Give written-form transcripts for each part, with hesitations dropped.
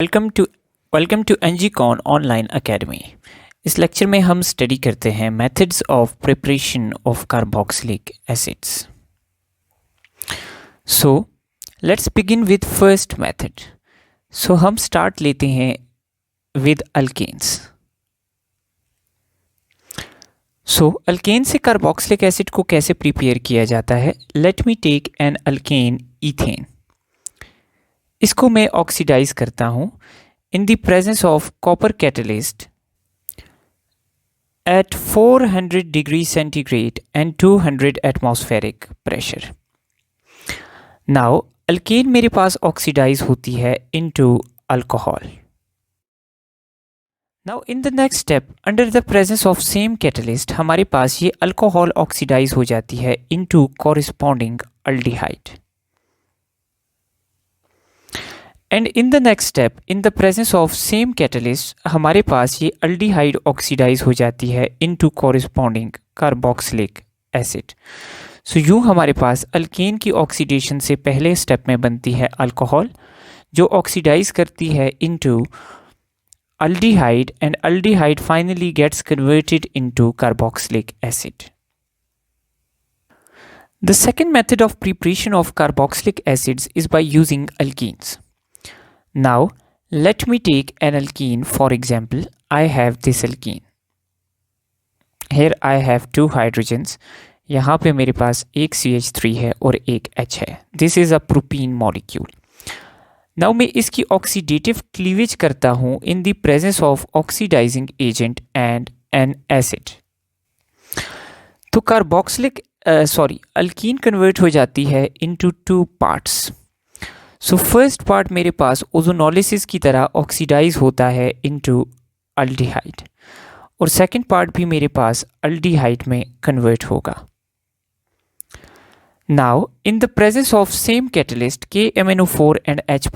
Welcome to NGCon online academy. इस lecture में हम स्टडी करते हैं methods of preparation of carboxylic acids. So let's begin with first method. So हम start लेते हैं विद अल्केन्स। सो अल्केन से कार्बोक्सिलिक एसिड को कैसे प्रिपेयर किया जाता है। Let me take an alkene ethene. इसको मैं ऑक्सीडाइज करता हूँ in the presence of copper catalyst at 400 degrees centigrade and 200 atmospheric pressure. Now alkane मेरे पास ऑक्सीडाइज होती है into alcohol. Now in the next step under the presence of same catalyst हमारे पास ये alcohol oxidise हो जाती है into corresponding aldehyde. And in the next step in the presence of same catalyst हमारे पास ये अल्डिहाइड ऑक्सीडाइज हो जाती है इनटू कॉरिस्पॉन्डिंग कार्बोक्सिलिक एसिड। सो यूँ हमारे पास अल्केन की ऑक्सीडेशन से पहले स्टेप में बनती है अल्कोहल जो ऑक्सीडाइज करती है into aldehyde and aldehyde finally gets converted into carboxylic acid. The second method of preparation of carboxylic acids is by using alkenes. Now let me take an alkene. For example, I have this alkene. Here I have two hydrogens. यहाँ पे मेरे पास एक CH3 है और एक H है. This is a propene molecule. Now मैं इसकी ऑक्सीडेटिव क्लीवेज करता हूँ in the presence of oxidizing agent and an acid. तो कार्बोक्सिलिक अल्कीन कन्वर्ट हो जाती है into two parts. So first part मेरे पास ओजोनोलिसिस की तरह ऑक्सीडाइज होता है इनटू अल्डिहाइड और सेकंड पार्ट भी मेरे पास अल्डिहाइड में कन्वर्ट होगा। Now in the presence of same catalyst KMnO4 and H+,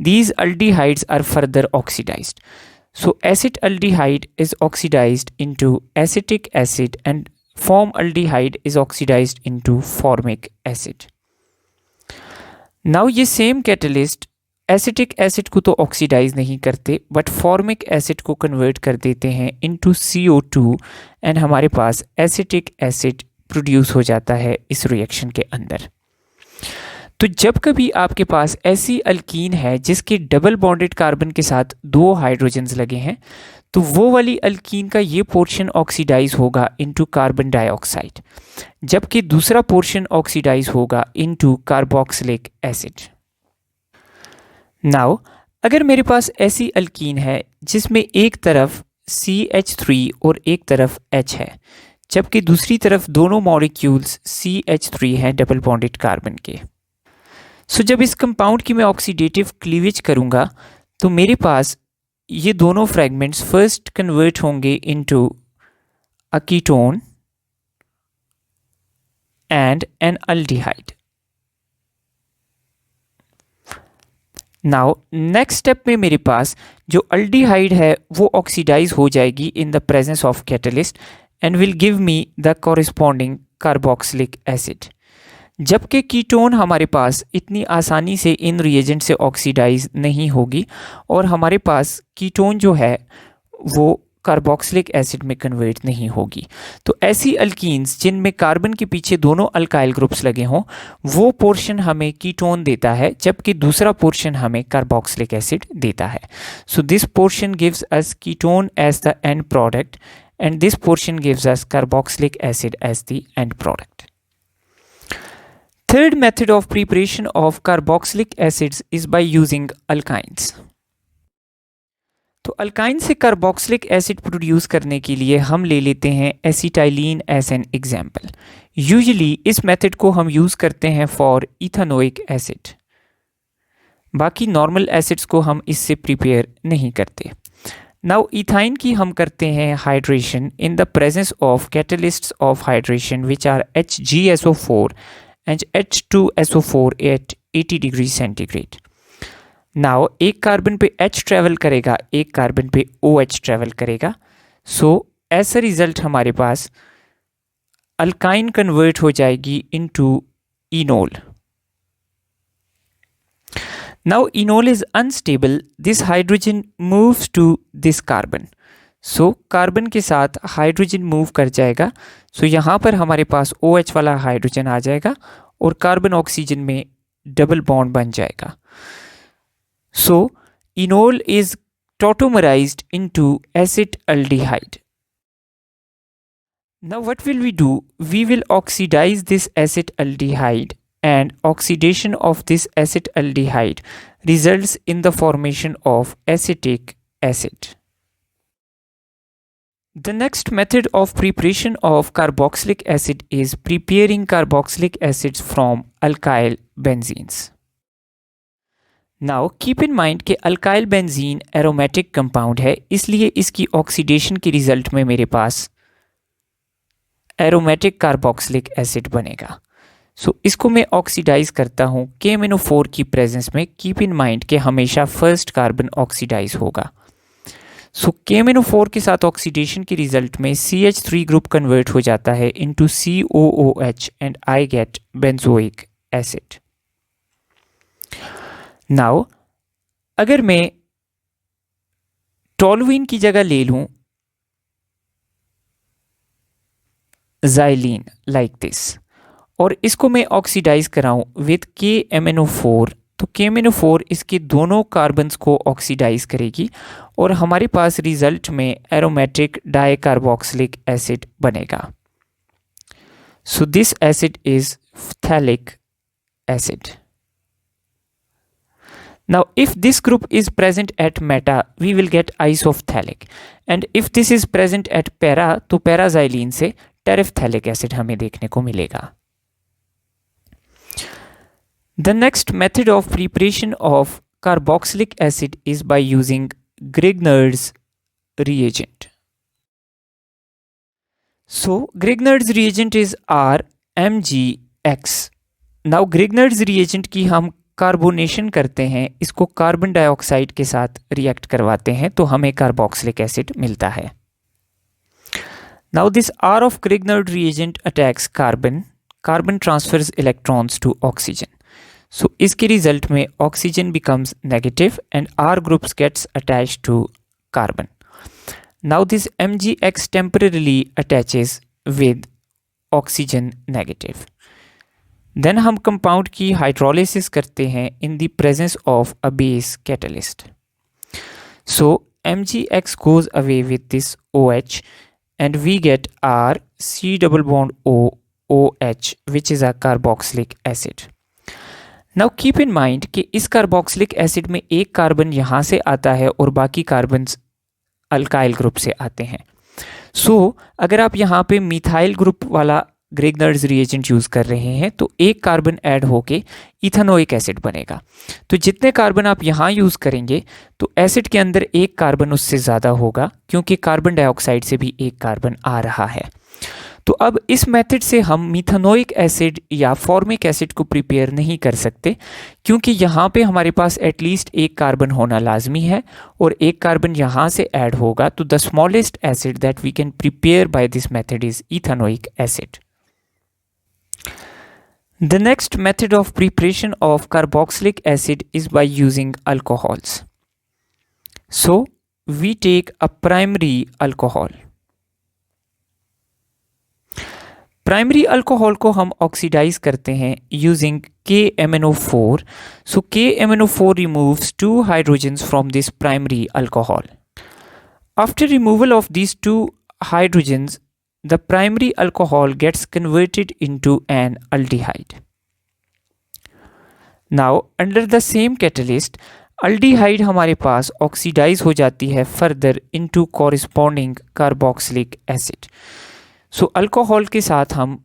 these aldehydes are further oxidized. So acid aldehyde is oxidized into acetic acid and formaldehyde is oxidized into formic acid. Now ये same catalyst acetic acid को तो oxidise नहीं करते but formic acid को convert कर देते हैं into CO2 and हमारे पास एसिटिक एसिड प्रोड्यूस हो जाता है इस रिएक्शन के अंदर। तो जब कभी आपके पास ऐसी अल्कीन है जिसके डबल बॉन्डेड कार्बन के साथ दो हाइड्रोजन्स लगे हैं तो वो वाली अल्कीन का ये पोर्शन ऑक्सीडाइज होगा इनटू कार्बन डाइऑक्साइड जबकि दूसरा पोर्शन ऑक्सीडाइज होगा इनटू कार्बोक्सिलिक एसिड। नाउ अगर मेरे पास ऐसी अल्कीन है जिसमें एक तरफ CH3 और एक तरफ H है जबकि दूसरी तरफ दोनों मॉलिक्यूल्स CH3 हैं डबल बॉन्डेड कार्बन के। सो जब इस कंपाउंड की मैं ऑक्सीडेटिव क्लीवेज करूंगा तो मेरे पास ये दोनों फ्रैगमेंट्स फर्स्ट कन्वर्ट होंगे into a ketone and an aldehyde. Now next step में मेरे पास जो अल्डिहाइड है वो ऑक्सीडाइज हो जाएगी इन the presence of catalyst and will give me the corresponding carboxylic acid जबकि कीटोन हमारे पास इतनी आसानी से इन रिएजेंट से ऑक्सीडाइज नहीं होगी और हमारे पास कीटोन जो है वो कार्बोक्सिलिक एसिड में कन्वर्ट नहीं होगी। तो ऐसी अल्कीन्स जिनमें कार्बन के पीछे दोनों अल्काइल ग्रुप्स लगे हों वो पोर्शन हमें कीटोन देता है जबकि दूसरा पोर्शन हमें कार्बोक्सिलिक एसिड देता है। So this portion gives us ketone as the end product and this portion gives us carboxylic acid as the end product. Third method of preparation of carboxylic acids is by using alkynes. तो alkyne से carboxylic acid produce करने के लिए हम ले लेते हैं acetylene as an example. Usually इस मेथड को हम यूज़ करते हैं फॉर इथानोइक एसिड, बाकी नॉर्मल एसिड्स को हम इससे प्रिपेयर नहीं करते। नाउ इथाइन की हम करते हैं hydration in the presence of catalysts of hydration which are HgSO4 and H2SO4 at 80 degree centigrade. Now एक कार्बन पे H ट्रेवल करेगा एक कार्बन पे OH ट्रेवल करेगा। सो एज अ रिजल्ट हमारे पास अल्काइन कन्वर्ट हो जाएगी into enol. Now enol is unstable, this hydrogen moves to this carbon. So carbon के साथ हाइड्रोजन मूव कर जाएगा. So यहाँ पर हमारे पास OH वाला हाइड्रोजन आ जाएगा और कार्बन ऑक्सीजन में डबल बॉन्ड बन जाएगा. So enol is tautomerized into acetaldehyde. Now what will we do? We will oxidize this acetaldehyde, and oxidation of this acetaldehyde results in the formation of acetic acid. The next method of preparation of carboxylic acid is preparing carboxylic acids from alkyl benzenes. Now keep in mind कि alkyl benzene aromatic compound है, इसलिए इसकी oxidation के result में मेरे पास aromatic carboxylic acid बनेगा. सो इसको मैं ऑक्सीडाइज करता हूँ KMnO4 की प्रेजेंस में. कीप इन माइंड कि हमेशा फर्स्ट कार्बन ऑक्सीडाइज होगा. सो KMnO4 के साथ ऑक्सीडेशन के रिजल्ट में CH3 ग्रुप कन्वर्ट हो जाता है into COOH and I get benzoic acid. Now अगर मैं टोलुइन की जगह ले लूं xylene लाइक दिस, और इसको मैं ऑक्सीडाइज कराऊं विद KMnO4, तो KMnO4 इसके दोनों कार्बन्स को ऑक्सीडाइज करेगी और हमारे पास रिजल्ट में एरोमेटिक डाइकार्बोक्सिलिक एसिड बनेगा. So this acid is phthalic acid. Now if this group is present at meta, we will get isophthalic, and if this is present at para, तो paraxylene से terephthalic acid हमें देखने को मिलेगा. The next method of preparation of carboxylic acid is by using Grignard's reagent. So Grignard's reagent is RMgX. Now Grignard's reagent की हम carbonation करते हैं, इसको कार्बन डाइऑक्साइड के साथ रिएक्ट करवाते हैं तो हमें कार्बोक्सिलिक एसिड मिलता है. Now this R of Grignard reagent attacks carbon. Carbon transfers electrons to oxygen. So इसके रिजल्ट में oxygen becomes negative and R groups gets attached to carbon. Now this MgX temporarily attaches with oxygen negative. Then हम compound की hydrolysis करते हैं in the presence of a base catalyst. So MgX goes away with this OH and we get R C double bond O OH which is a carboxylic acid. Now keep in mind कि इस carboxylic acid में एक carbon यहाँ से आता है और बाकी कार्बन्स अल्काइल ग्रुप से आते हैं. सो अगर आप यहाँ पे मिथाइल ग्रुप वाला ग्रिग्नर्स रिएजेंट यूज़ कर रहे हैं तो एक कार्बन ऐड होके इथेनोइक एसिड बनेगा. तो जितने कार्बन आप यहाँ यूज़ करेंगे तो एसिड के अंदर एक कार्बन उससे ज़्यादा होगा क्योंकि कार्बन डाइऑक्साइड से भी एक कार्बन आ रहा है. तो अब इस मेथड से हम मिथेनोइक एसिड या फॉर्मिक एसिड को प्रिपेयर नहीं कर सकते क्योंकि यहाँ पे हमारे पास एटलीस्ट एक कार्बन होना लाजमी है और एक कार्बन यहाँ से ऐड होगा. तो the smallest acid that we can prepare by this method is ethanoic acid. The next method of preparation of carboxylic acid is by using alcohols. So we take a primary alcohol. Primary alcohol को हम oxidise करते हैं using KMnO4. So KMnO4 removes 2 hydrogens from this primary alcohol. After removal of these 2 hydrogens, the primary alcohol gets converted into an aldehyde. Now under the same catalyst, aldehyde हमारे पास oxidise हो जाती है further into corresponding carboxylic acid. सो alcohol के साथ हम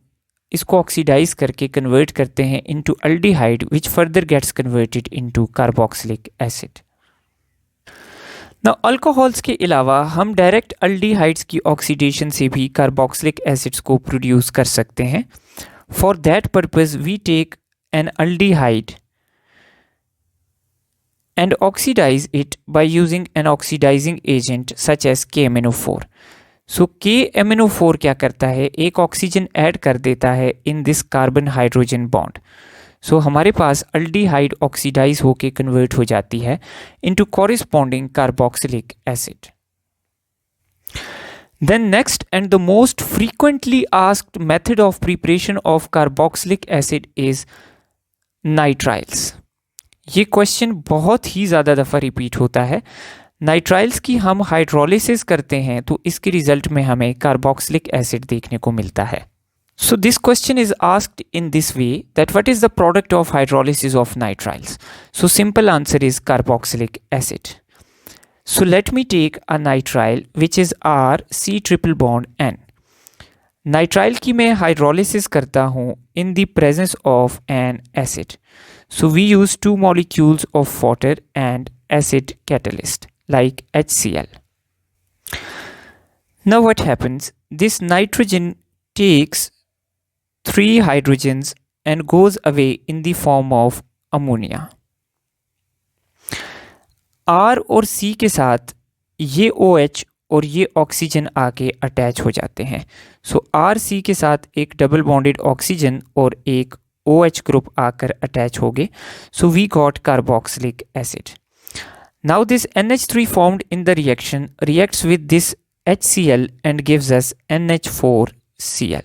इसको oxidise करके कन्वर्ट करते हैं into aldehyde which further gets converted into carboxylic acid. Now alcohols के अलावा हम डायरेक्ट अल्डिहाइड्स की ऑक्सीडेशन से भी कार्बोक्सिलिक एसिड्स को प्रोड्यूस कर सकते हैं. For that purpose we take an aldehyde and oxidise it by using an oxidising agent such as KMnO4. सो KMnO4 क्या करता है, एक ऑक्सीजन ऐड कर देता है in this carbon hydrogen bond. So हमारे पास अल्डिहाइड ऑक्सीडाइज होके कन्वर्ट हो जाती है into corresponding carboxylic acid. Then next and the most frequently asked method of preparation of carboxylic acid is nitriles। ये क्वेश्चन बहुत ही ज़्यादा दफ़ा रिपीट होता है। नाइट्राइल्स की हम हाइड्रोलिसिस करते हैं तो इसके रिजल्ट में हमें कार्बोक्सिलिक एसिड देखने को मिलता है। So this question is asked in this way that what is the product of hydrolysis of nitriles? So simple answer is carboxylic acid. So let me take a nitrile which is R C triple bond N. Nitrile की मैं hydrolysis करता हूँ in the presence of an acid. So we use 2 molecules of water and acid catalyst like HCl. Now what happens? This nitrogen takes 3 hydrogens and goes away in the form of ammonia. R और C के साथ ये OH और ये oxygen आके attach हो जाते हैं। सो RC के साथ एक डबल बॉन्डेड ऑक्सीजन और एक OH ग्रुप आकर अटैच हो गए। So we got carboxylic acid. Now this NH3 formed in the reaction reacts with this HCl and gives us NH4Cl।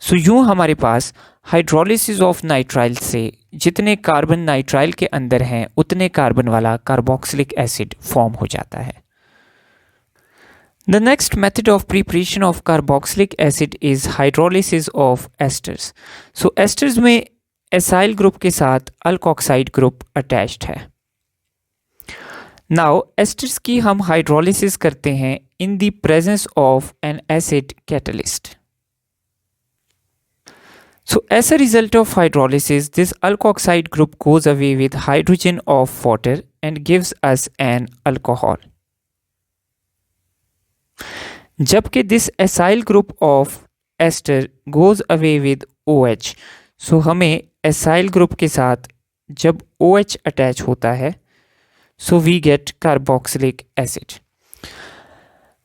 सो यूँ हमारे पास हाइड्रोलिसिस ऑफ नाइट्राइल से जितने कार्बन नाइट्राइल के अंदर हैं उतने कार्बन वाला कार्बोक्सिलिक एसिड फॉर्म हो जाता है। The next method of preparation of carboxylic acid is hydrolysis of esters. So asters में एसाइल ग्रुप के साथ अल्कोक्साइड ग्रुप अटैच्ड है। नाउ एस्टर्स की हम हाइड्रोलिसिस करते हैं इन the presence of N acid catalyst. So as a result of hydrolysis, this alkoxide group goes away with hydrogen of water and gives us an alcohol. जबकि this acyl group of ester goes away with OH, so हमें acyl group के साथ जब OH attach होता है, so we get carboxylic acid.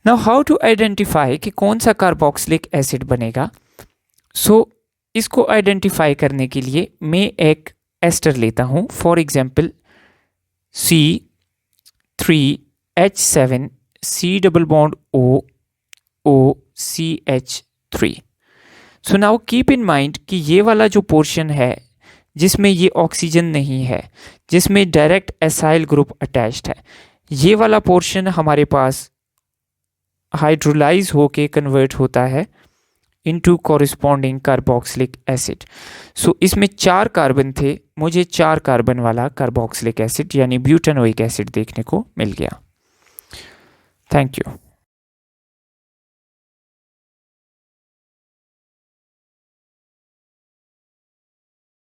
Now how to identify कि कौन सा carboxylic acid बनेगा? So इसको आइडेंटिफाई करने के लिए मैं एक एस्टर लेता हूँ। For example C3H7 C double bond OCH3। So now keep in mind कि ये वाला जो पोर्शन है जिसमें ये ऑक्सीजन नहीं है, जिसमें डायरेक्ट एसाइल ग्रुप अटैच्ड है, ये वाला पोर्शन हमारे पास हाइड्रोलाइज होके कन्वर्ट होता है इनटू कॉरिस्पॉन्डिंग कार्बोक्सिलिक एसिड। सो इसमें 4 कार्बन थे, मुझे 4 कार्बन वाला कार्बोक्सिलिक एसिड यानी ब्यूटानोइक एसिड देखने को मिल गया। Thank you.